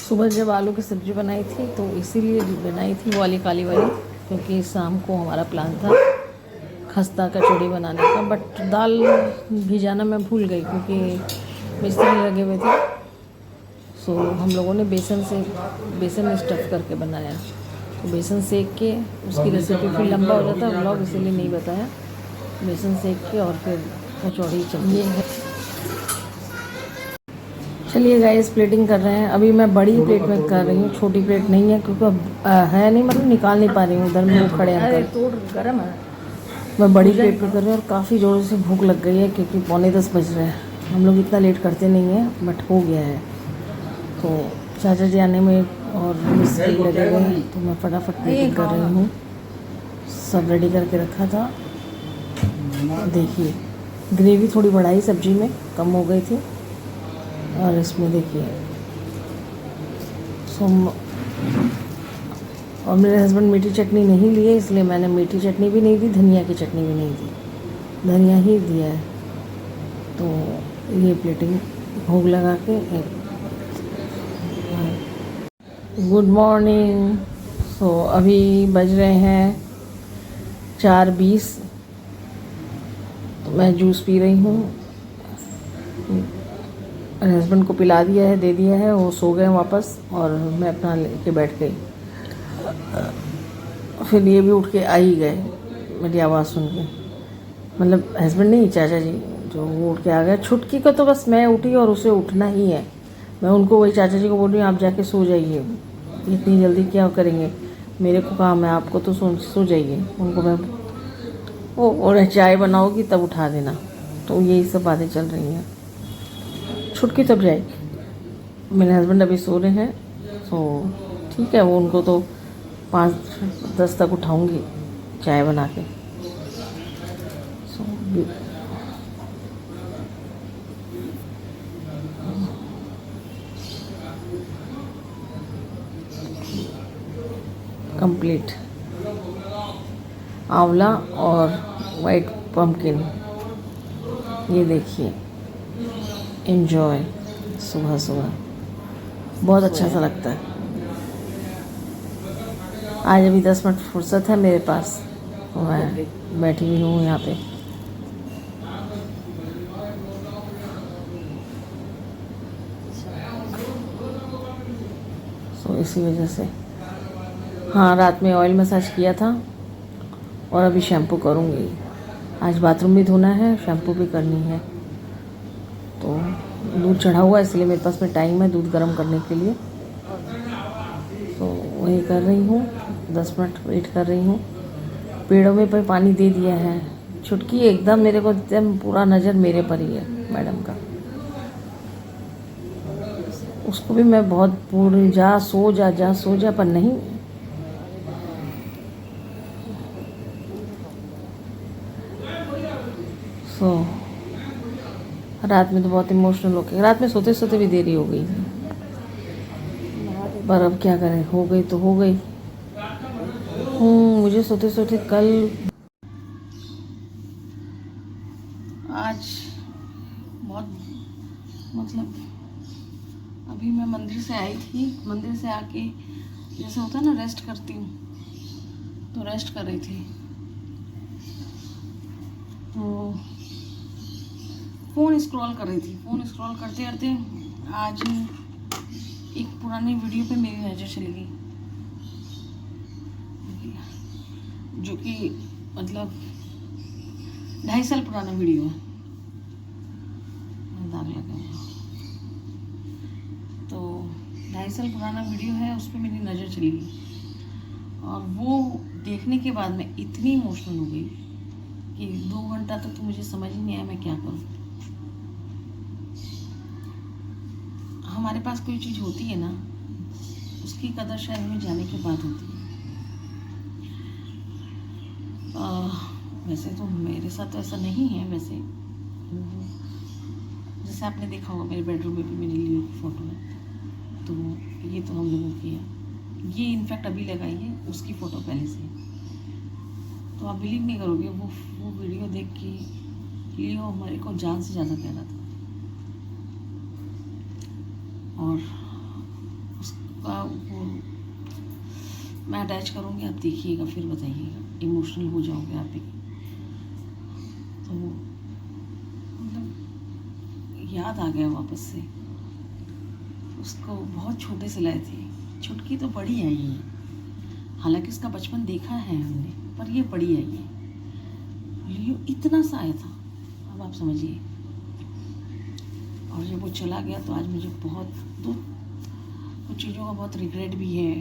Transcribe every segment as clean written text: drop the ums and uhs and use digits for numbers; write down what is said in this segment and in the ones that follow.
सुबह जब आलू की सब्ज़ी बनाई थी तो इसीलिए बनाई थी वो वाली काली वाली, क्योंकि शाम को हमारा प्लान था खस्ता कचौड़ी बनाने का। बट दाल भिजाना मैं भूल गई क्योंकि मिस्त्री लगे हुए थे। सो हम लोगों ने बेसन स्टफ़ करके बनाया। तो बेसन सेक के उसकी रेसिपी फिर लंबा हो जाता है व्लॉग, इसीलिए नहीं बताया। बेसन सेक के और फिर कचौड़ी चाहिए। चलिए गाइस, प्लेटिंग कर रहे हैं। अभी मैं बड़ी प्लेट में कर रही हूँ, छोटी प्लेट नहीं है क्योंकि है नहीं, मतलब निकाल नहीं पा रही हूँ। उधर में वो खड़े अंकल, तो गर्म है। मैं बड़ी प्लेट में कर रही हूँ और काफ़ी ज़ोर से भूख लग गई है क्योंकि 9:45 बज रहे हैं। हम लोग इतना लेट करते नहीं हैं, बट हो गया है। तो चाचा जी आने में और मिस्त्री लगे हुए हैं, तो मैं फटाफट प्लेटिंग कर रही हूँ। सब रेडी करके रखा था। देखिए, ग्रेवी थोड़ी बढ़ाई सब्जी में, कम हो गई थी। और इसमें देखिए और मेरे हस्बैंड मीठी चटनी नहीं लिए, इसलिए मैंने मीठी चटनी भी नहीं दी, धनिया की चटनी भी नहीं दी, धनिया ही दिया है। तो ये प्लेटिंग भोग लगा के गुड मॉर्निंग। सो अभी बज रहे हैं 4:20। तो मैं जूस पी रही हूँ। हस्बैंड को पिला दिया है, दे दिया है, वो सो गए वापस और मैं अपना लेके बैठ गई। फिर ये भी उठ के आ ही गए मेरी आवाज़ सुन के, मतलब हस्बैंड नहीं, चाचा जी, जो वो उठ के आ गए। छुटकी को तो बस मैं उठी और उसे उठना ही है। मैं उनको वही चाचा जी को बोल रही हूँ, आप जाके सो जाइए, इतनी जल्दी क्या करेंगे, मेरे को काम है, आपको तो सो जाइए। उनको मैं वो और चाय बनाओगी तब उठा देना। तो यही सब बातें चल रही हैं। छुटकी तब जाएगी। मेरे हस्बैंड अभी सो रहे हैं, तो ठीक है, वो उनको तो 5-10 तक उठाऊंगी चाय बना के। कंप्लीट आंवला और वाइट पम्पकिन, ये देखिए, एंजॉय सुबह सुबह, बहुत अच्छा सा लगता है। आज अभी 10 मिनट फुर्सत है मेरे पास, मैं बैठी हुई हूँ यहाँ पे। तो इसी वजह से, हाँ, रात में ऑयल मसाज किया था और अभी शैम्पू करूँगी। आज बाथरूम भी धोना है, शैम्पू भी करनी है। तो दूध चढ़ा हुआ है, इसलिए मेरे पास में टाइम है दूध गर्म करने के लिए। तो वही कर रही हूँ, 10 मिनट वेट कर रही हूँ। पेड़ों में पर पानी दे दिया है। छुटकी एकदम मेरे को, एकदम पूरा नज़र मेरे पर ही है मैडम का। उसको भी मैं बहुत पूरी, जा सो जा, पर नहीं। रात में तो बहुत इमोशनल हो गई, रात में सोते सोते भी देरी हो गई, पर अब क्या करें, हो गई तो हो गई। मुझे सोते सोते कल, आज बहुत, मतलब अभी मैं मंदिर से आई थी, मंदिर से आके जैसे होता है ना, रेस्ट करती हूँ, तो रेस्ट कर रही थी। तो फ़ोन स्क्रॉल कर रही थी, फ़ोन स्क्रॉल करते करते आज एक पुरानी वीडियो पे मेरी नज़र चली गई, जो कि मतलब 2.5 साल पुराना वीडियो है। दाग लगा हुआ, तो 2.5 साल पुराना वीडियो है, उस पर मेरी नज़र चली गई। और वो देखने के बाद मैं इतनी इमोशनल हो गई कि 2 घंटा तक तो मुझे समझ ही नहीं आया मैं क्या करूँ। हमारे पास कोई चीज़ होती है ना, उसकी कदर शायद हमें जाने के बाद होती है। वैसे तो मेरे साथ तो ऐसा नहीं है। वैसे जैसे आपने देखा होगा मेरे बेडरूम में भी मेरी ली फ़ोटो है, तो ये तो हम लोगों की है। ये इनफैक्ट अभी लगाई है, उसकी फ़ोटो पहले से। तो आप बिलीव नहीं करोगे, वो वीडियो देख के लियो हमारे को जान से ज़्यादा प्यारा था। और का वो मैं अटैच करूँगी, आप देखिएगा फिर बताइएगा, इमोशनल हो जाओगे आप भी। तो मतलब याद आ गया वापस से। उसको बहुत छोटे से लाए थे, छुटकी तो बड़ी आई है, हालांकि उसका बचपन देखा है हमने, पर ये बड़ी आई है। लियो इतना सा आया था, अब आप समझिए। और जब वो चला गया तो आज मुझे बहुत कुछ चीज़ों का बहुत रिग्रेट भी है।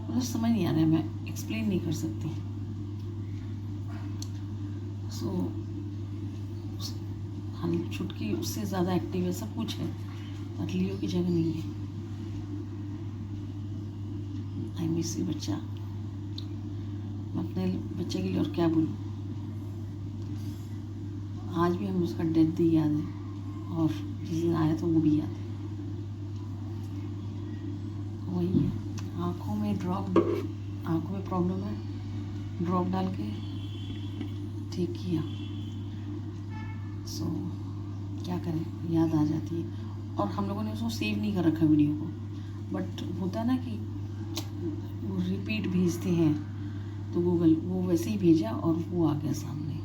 मतलब समझ नहीं आ रहा है, मैं एक्सप्लेन नहीं कर सकती। हाँ, छुटकी उससे ज़्यादा एक्टिव है, सब कुछ है, पर लियो की जगह नहीं है। आई मिस यू बच्चा। मैं अपने बच्चे के लिए और क्या बोलूँ। आज भी हमें उसका डेथ भी याद है, और जिस दिन आया था वो भी याद है। वही है, आँखों में प्रॉब्लम है, ड्रॉप डाल के ठीक किया। क्या करें, याद आ जाती है। और हम लोगों ने उसको सेव नहीं कर रखा वीडियो को, बट होता है ना कि वो रिपीट भेजते हैं, तो गूगल वो वैसे ही भेजा और वो आ गया सामने,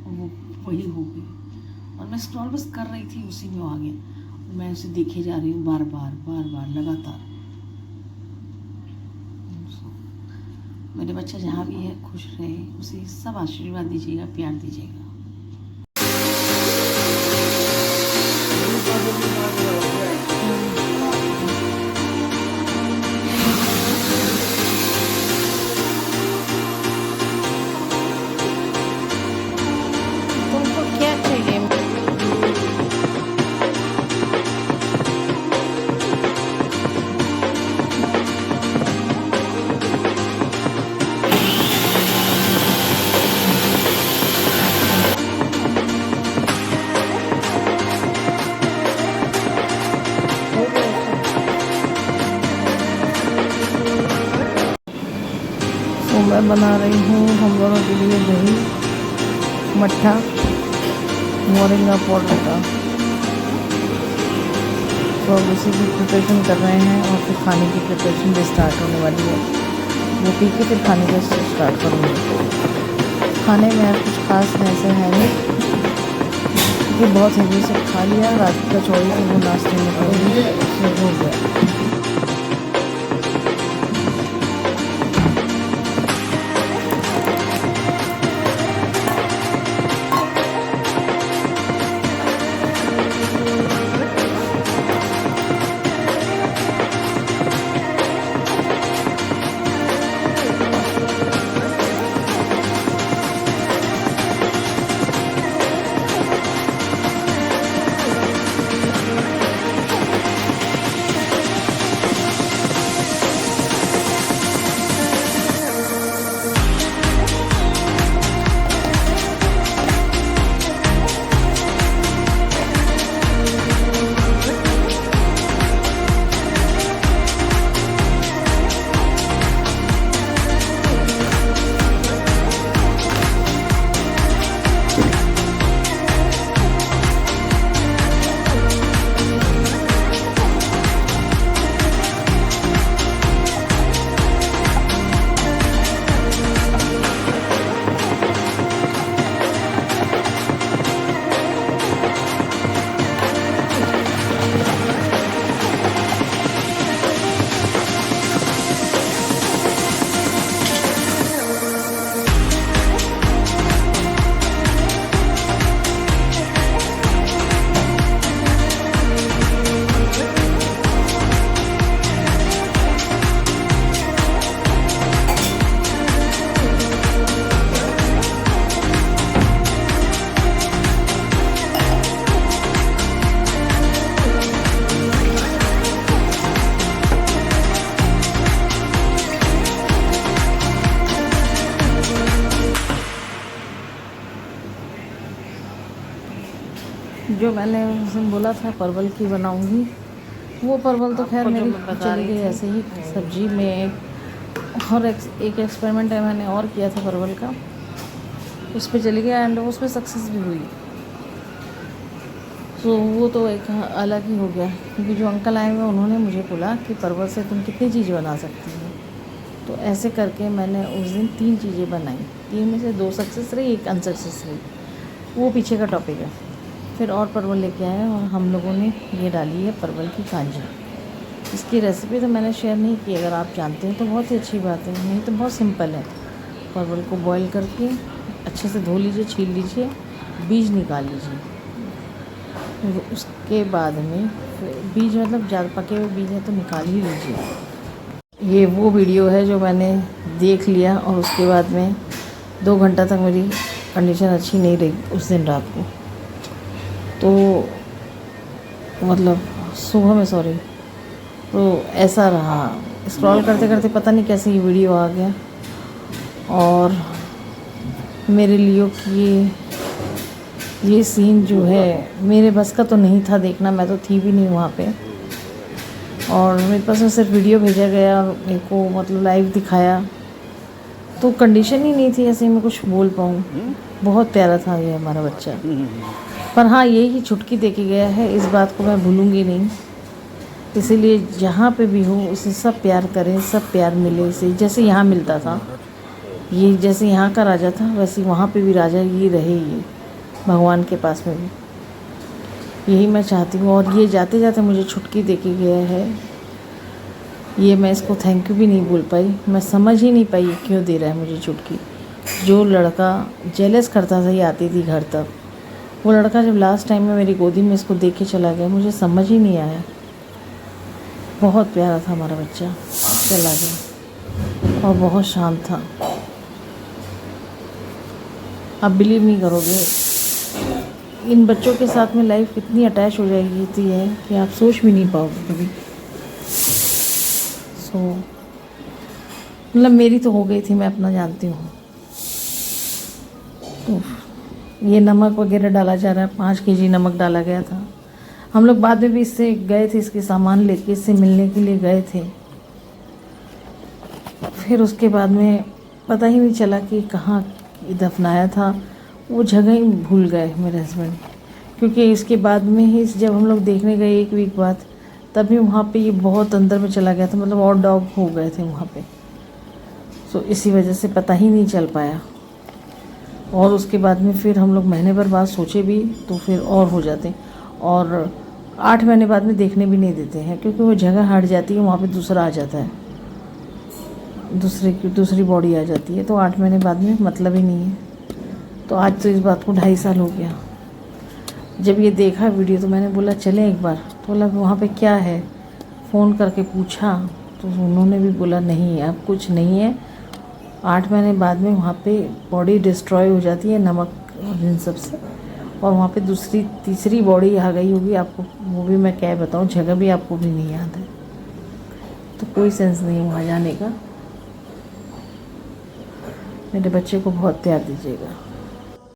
और वो वही हो गई। और मैं स्क्रॉल बस कर रही थी, उसी में वो आ गया। मैं उसे देखे जा रही हूँ बार बार लगातार। मेरे बच्चा जहाँ भी है खुश रहे, उसे सब आशीर्वाद दीजिएगा, प्यार दीजिएगा। तुमको क्या चाहिए? हो गया तो मैं बना रही हूँ हम दोनों के लिए दही मट्ठा मोरिंगा पाउडर का। तो अब उसी की प्रिपरेशन कर रहे हैं, और फिर खाने की प्रिपरेशन भी स्टार्ट होने वाली है। वो पी के फिर खाने का स्टार्ट करूँगी। खाने में आज कुछ खास ऐसे है नहीं, क्योंकि बहुत हेवी से खा लिया। रात की कचौड़ी से वो नाश्ते में करूँगी, उसमें हो गया। जो मैंने उस दिन बोला था परवल की बनाऊंगी, वो परवल तो खैर मेरी चली गई ऐसे ही सब्जी में। और एक एक्सपेरिमेंट है मैंने और किया था परवल का, उस पर चली गया एंड उस पर सक्सेस भी हुई। तो वो तो एक अलग ही हो गया, क्योंकि जो अंकल आए हुए उन्होंने मुझे बोला कि परवल से तुम कितनी चीज़ बना सकती हो। तो ऐसे करके मैंने उस दिन 3 चीज़ें बनाई, 3 में से 2 सक्सेस रही, 1 अनसक्सेस रही, वो पीछे का टॉपिक है। फिर और परवल लेके आए और हम लोगों ने ये डाली है परवल की कांजी। इसकी रेसिपी तो मैंने शेयर नहीं की, अगर आप जानते हैं तो बहुत ही अच्छी बात है, नहीं तो बहुत सिंपल है। परवल को बॉईल करके अच्छे से धो लीजिए, छील लीजिए, बीज निकाल लीजिए। फिर उसके बाद में बीज मतलब ज़्यादा पके हुए बीज हैं तो निकाल ही लीजिए। ये वो वीडियो है जो मैंने देख लिया और उसके बाद में 2 घंटा तक मेरी कंडीशन अच्छी नहीं रही उस दिन रात को। तो मतलब सुबह में सॉरी, तो ऐसा रहा, स्क्रॉल करते करते पता नहीं कैसे ये वीडियो आ गया और मेरे लिए कि ये सीन जो है मेरे बस का तो नहीं था देखना, मैं तो थी भी नहीं वहाँ पे। और मेरे पास में सिर्फ वीडियो भेजा गया और मेरे को मतलब लाइव दिखाया, तो कंडीशन ही नहीं थी ऐसे मैं कुछ बोल पाऊँ। बहुत प्यारा था ये हमारा बच्चा, पर हाँ यही छुटकी दे के गया है, इस बात को मैं भूलूँगी नहीं। इसीलिए जहाँ पे भी हो उसे सब प्यार करें, सब प्यार मिले इसे, जैसे यहाँ मिलता था। ये जैसे यहाँ का राजा था वैसे वहाँ पे भी राजा ये रहे, ये भगवान के पास में भी यही मैं चाहती हूँ। और ये जाते जाते मुझे छुटकी दे के गया है, ये मैं इसको थैंक यू भी नहीं बोल पाई, मैं समझ ही नहीं पाई क्यों दे रहा है मुझे छुटकी। जो लड़का जेलस करता था ये आती थी घर तक, वो लड़का जब लास्ट टाइम में मेरी गोदी में इसको देख के चला गया, मुझे समझ ही नहीं आया। बहुत प्यारा था हमारा बच्चा, चला गया और बहुत शांत था। आप बिलीव नहीं करोगे, इन बच्चों के साथ में लाइफ इतनी अटैच हो जाती है कि आप सोच भी नहीं पाओगे कभी। सो मतलब मेरी तो हो गई थी, मैं अपना जानती हूँ। तो ये नमक वगैरह डाला जा रहा है, 5 केजी नमक डाला गया था। हम लोग बाद में भी इससे गए थे, इसके सामान लेके इससे मिलने के लिए गए थे। फिर उसके बाद में पता ही नहीं चला कि कहाँ दफनाया था, वो जगह ही भूल गए मेरे हस्बैंड। क्योंकि इसके बाद में ही जब हम लोग देखने गए 1 वीक बाद, तभी वहाँ पे ये बहुत अंदर में चला गया था, मतलब और डॉग हो गए थे वहाँ पे। सो इसी वजह से पता ही नहीं चल पाया। और उसके बाद में फिर हम लोग महीने भर बाद सोचे भी तो फिर और हो जाते, और 8 महीने बाद में देखने भी नहीं देते हैं, क्योंकि वो जगह हट जाती है, वहाँ पे दूसरा आ जाता है, दूसरी बॉडी आ जाती है, तो 8 महीने बाद में मतलब ही नहीं है। तो आज तो इस बात को 2.5 साल हो गया। जब ये देखा वीडियो तो मैंने बोला चलें एक बार, तो बोला वहाँ पे क्या है, फ़ोन करके पूछा तो उन्होंने भी बोला नहीं अब कुछ नहीं है, 8 महीने बाद में वहाँ पे बॉडी डिस्ट्रॉय हो जाती है नमक और इन सब से, और वहाँ पे तीसरी बॉडी आ गई होगी, आपको वो भी मैं क्या बताऊँ, जगह भी आपको भी नहीं याद है, तो कोई सेंस नहीं वहाँ जाने का। मेरे बच्चे को बहुत प्यार दीजिएगा।